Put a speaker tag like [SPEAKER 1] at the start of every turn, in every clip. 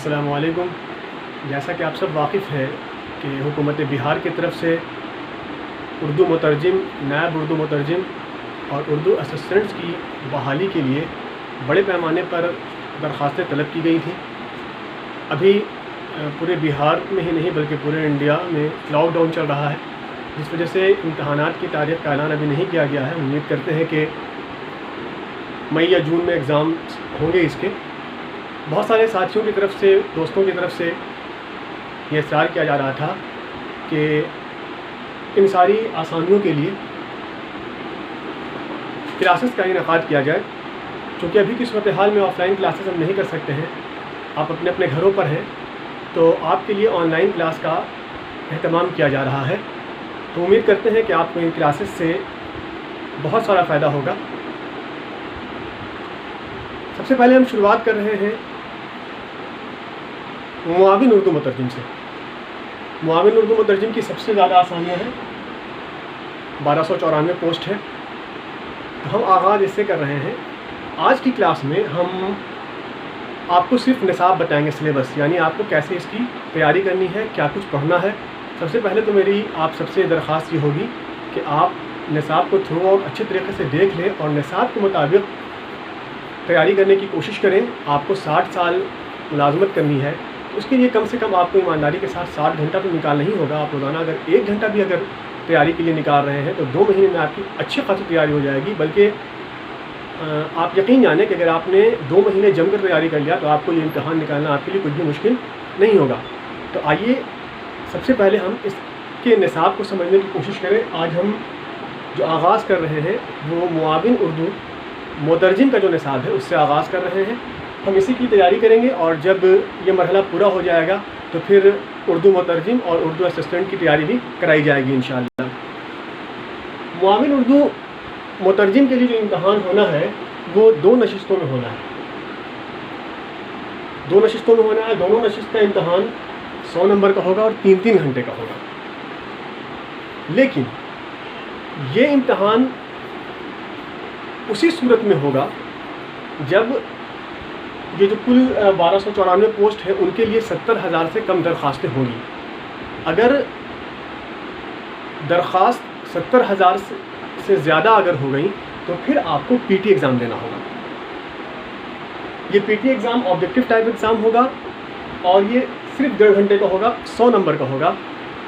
[SPEAKER 1] अस्सलामु अलैकुम। जैसा कि आप सब वाकिफ़ हैं कि हुकूमत बिहार की तरफ से उर्दू मुतरजिम, नायब उर्दू मुतरजिम और उर्दू असिस्टेंट्स की बहाली के लिए बड़े पैमाने पर दरख्वास्तें तलब की गई थी। अभी पूरे बिहार में ही नहीं बल्कि पूरे इंडिया में लॉकडाउन चल रहा है, जिस वजह से इम्तहानात की तारीख़ का ऐलान अभी नहीं किया गया है। उम्मीद करते हैं कि मई या जून में एग्ज़ाम होंगे इसके। बहुत सारे साथियों की तरफ से, दोस्तों की तरफ से ये इसरार किया जा रहा था कि इन सारी आसानियों के लिए क्लासेस का इनेकाद किया जाए। क्योंकि अभी की सूरत हाल में ऑफ़लाइन क्लासेस हम नहीं कर सकते हैं, आप अपने अपने घरों पर हैं, तो आपके लिए ऑनलाइन क्लास का अहतमाम किया जा रहा है। तो उम्मीद करते हैं कि आपको इन क्लासेस से बहुत सारा फ़ायदा होगा। सबसे पहले हम शुरुआत कर रहे हैं मुआविन उर्दू मुतरजिम से। मुआविन उर्दू मुतरजिम की सबसे ज़्यादा आसानियाँ हैं, 1294 पोस्ट है। तो हम आगाज़ इससे कर रहे हैं। आज की क्लास में हम आपको सिर्फ निसाब बताएंगे, सिलेबस, यानी आपको कैसे इसकी तैयारी करनी है, क्या कुछ पढ़ना है। सबसे पहले तो मेरी आप सबसे दरख्वास्त ये होगी कि आप निसाब को थ्रू आउट अच्छे तरीके से देख लें और निसाब के मुताबिक तैयारी करने की कोशिश करें। आपको 60 साल मुलाजमत करनी है, तो उसके लिए कम से कम आपको ईमानदारी के साथ 60 घंटा तो निकालना ही होगा। आप रोज़ाना अगर 1 घंटा भी अगर तैयारी के लिए निकाल रहे हैं तो 2 महीने में आपकी अच्छी खासी तैयारी हो जाएगी। बल्कि आप यकीन जानें कि अगर आपने 2 महीने जमकर तैयारी कर लिया तो आपको ये इम्तहान निकालना आपके लिए कुछ भी मुश्किल नहीं होगा। तो आइए सबसे पहले हम इसके निसाब को समझने की कोशिश करें। आज हम जो आगाज़ कर रहे हैं वो मुआविन उर्दू मुतरजिम का जो निसाब है उससे आगाज़ कर रहे हैं। हम इसी की तैयारी करेंगे और जब ये मरहला पूरा हो जाएगा तो फिर उर्दू मुतरजिम और उर्दू असिस्टेंट की तैयारी भी कराई जाएगी इंशाअल्लाह। मुआविन उर्दू मुतरजिम के लिए जो इम्तहान होना है वो 2 नशिस्तों में होना है। 2 नशिस्तों में होना है। दोनों नशिस्त का इम्तहान 100 नंबर का होगा और 3-3 घंटे का होगा। लेकिन ये इम्तहान उसी सूरत में होगा जब ये जो कुल 1294 पोस्ट है उनके लिए 70,000 से कम दरख्वास्तें होंगी। अगर दरख्वास्त 70,000 से ज़्यादा अगर हो गई तो फिर आपको पीटी एग्ज़ाम देना होगा। ये PT exam objective type exam होगा और ये सिर्फ 1.5 घंटे का होगा, 100 नंबर का होगा।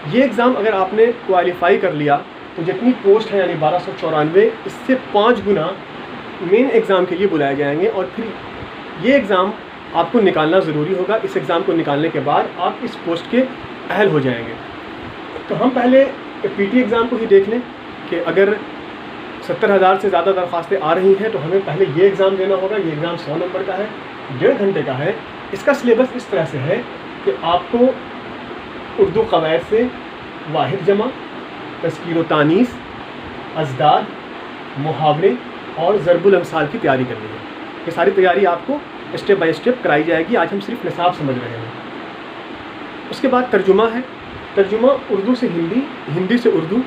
[SPEAKER 1] ये एग्ज़ाम अगर आपने क्वालिफ़ाई कर लिया तो जितनी पोस्ट है यानी 1294, इससे 5 गुना मेन एग्ज़ाम के लिए बुलाए जाएंगे और फिर ये एग्ज़ाम आपको निकालना ज़रूरी होगा। इस एग्ज़ाम को निकालने के बाद आप इस पोस्ट के अहल हो जाएंगे। तो हम पहले पीटी एग्ज़ाम को ही देख लें कि अगर 70,000 से ज़्यादा दरख्वास्तें आ रही हैं तो हमें पहले ये एग्ज़ाम देना होगा। ये एग्ज़ाम 100 नंबर का है, 1.5 घंटे का है। इसका सिलेबस इस तरह से है कि आपको उर्दू क़वायद से वाहिद जमा, तज़कीर व तानीस, अज़दाद, मुहावरे और ज़रबुल अमसाल की तैयारी करनी है। ये सारी तैयारी आपको स्टेप बाय स्टेप कराई जाएगी। आज हम सिर्फ निसाब समझ रहे हैं। उसके बाद तर्जुमा है। तर्जुमा उर्दू से हिंदी, हिंदी से उर्दू,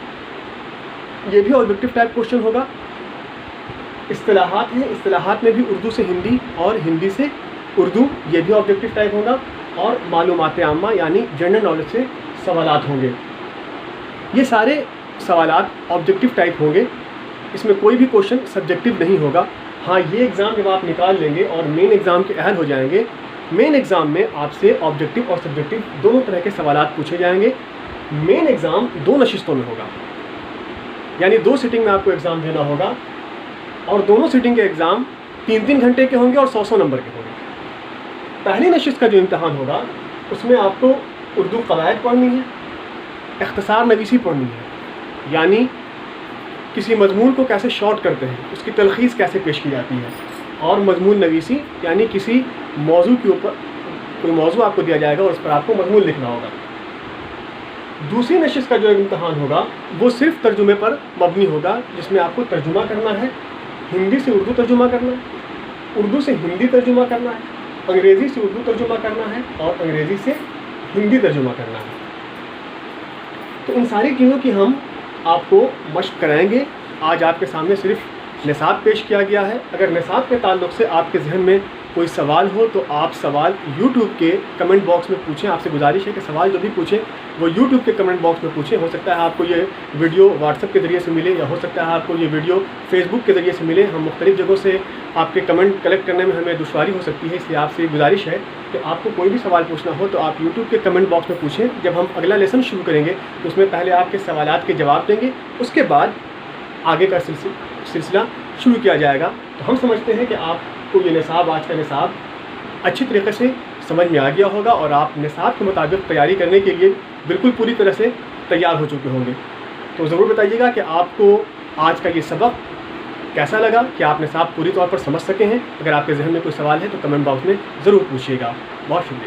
[SPEAKER 1] ये भी ऑब्जेक्टिव टाइप क्वेश्चन होगा। इस्तिलाहात है, इस्तिलाहात में भी उर्दू से हिंदी और हिंदी से उर्दू, ये भी ऑब्जेक्टिव टाइप होगा। और मालूमात आम्मा यानी जनरल नॉलेज से सवालात होंगे। ये सारे सवालात ऑब्जेक्टिव टाइप होंगे, इसमें कोई भी क्वेश्चन सब्जेक्टिव नहीं होगा। हाँ, ये एग्ज़ाम जब आप निकाल लेंगे और मेन एग्ज़ाम के अहल हो जाएंगे, मेन एग्ज़ाम में आपसे ऑब्जेक्टिव और सब्जेक्टिव दोनों तरह के सवालात पूछे जाएंगे। मेन एग्ज़ाम 2 नशिस्तों में होगा, यानी 2 सिटिंग में आपको एग्ज़ाम देना होगा और दोनों सिटिंग के एग्ज़ाम 3-3 घंटे के होंगे और 100-100 नंबर के होंगे। पहली नशिस्त का जो इम्तहान होगा उसमें आपको उर्दू क़वायद पढ़नी है, इख्तिसार नवीसी पढ़नी है, यानी किसी मज़मून को कैसे शॉर्ट करते हैं, उसकी तलख़ीस कैसे पेश की जाती है, और मज़मून नवीसी यानी किसी मौजू के ऊपर कोई मौजू आपको दिया जाएगा और उस पर आपको मज़मून लिखना होगा। दूसरी नशिस्त का जो इम्तहान होगा वो सिर्फ तर्जुमे पर मबनी होगा, जिसमें आपको तर्जुमा करना है, हिंदी से उर्दू तर्जुमा करना है, उर्दू से हिंदी तर्जुमा करना है, अंग्रेज़ी से उर्दू तर्जुमा करना है और अंग्रेज़ी से हिंदी तर्जुमा करना है। तो इन सारी चीज़ों की हम आपको मश्क कराएंगे। आज आपके सामने सिर्फ निसाब पेश किया गया है। अगर निसाब के ताल्लुक़ से आपके जहन में कोई सवाल हो तो आप सवाल YouTube के कमेंट बॉक्स में पूछें। आपसे गुजारिश है कि सवाल जो भी पूछें वो YouTube के कमेंट बॉक्स में पूछें। हो सकता है आपको ये वीडियो व्हाट्सएप के ज़रिए से मिले, या हो सकता है आपको ये वीडियो फेसबुक के ज़रिए से मिले। हम मुख्तलिफ़ जगहों से आपके कमेंट कलेक्ट करने में हमें दुश्वारी हो सकती है, इसलिए आपसे गुजारिश है कि आपको कोई भी सवाल पूछना हो तो आप YouTube के कमेंट बॉक्स में पूछें। जब हम अगला लेसन शुरू करेंगे तो उसमें पहले आपके सवालात के जवाब देंगे, उसके बाद आगे का सिलसिला शुरू किया जाएगा। तो हम समझते हैं कि आपको ये निसाब, आज का निसाब अच्छी तरीके से समझ में आ गया होगा और आप निसाब के मुताबिक तैयारी करने के लिए बिल्कुल पूरी तरह से तैयार हो चुके होंगे। तो ज़रूर बताइएगा कि आपको आज का ये सबक कैसा लगा, कि आप निसाब पूरी तौर पर समझ सके हैं। अगर आपके जहन में कोई सवाल है तो कमेंट बॉक्स में ज़रूर पूछिएगा। बहुत शुक्रिया।